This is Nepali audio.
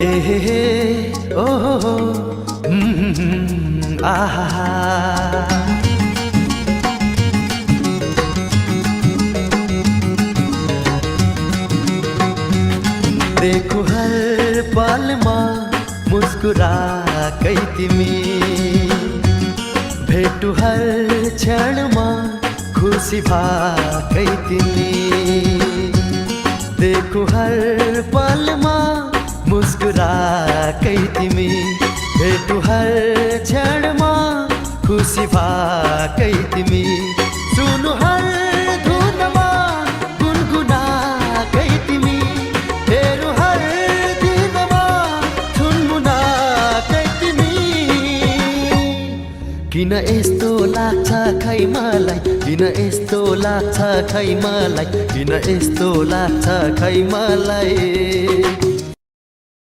देखो हर पल माँ मुस्कुरा कै तिमी भेटु हर क्षण माँ खुसी भाकै तिमी देखो हर पल माँ मुस्कुरा कै तिमी भेटु हर क्षण माँ खुसी भाकै तिमी सुनु हर धुनमा गुनगुना कै तिमी हेरु हर दिनमा झुनमुना कै तिमी किन यस्तो लाग्छ खै मलाई किन यस्तो लाग्छ खै मलाई किन यस्तो लाग्छ खै मलाई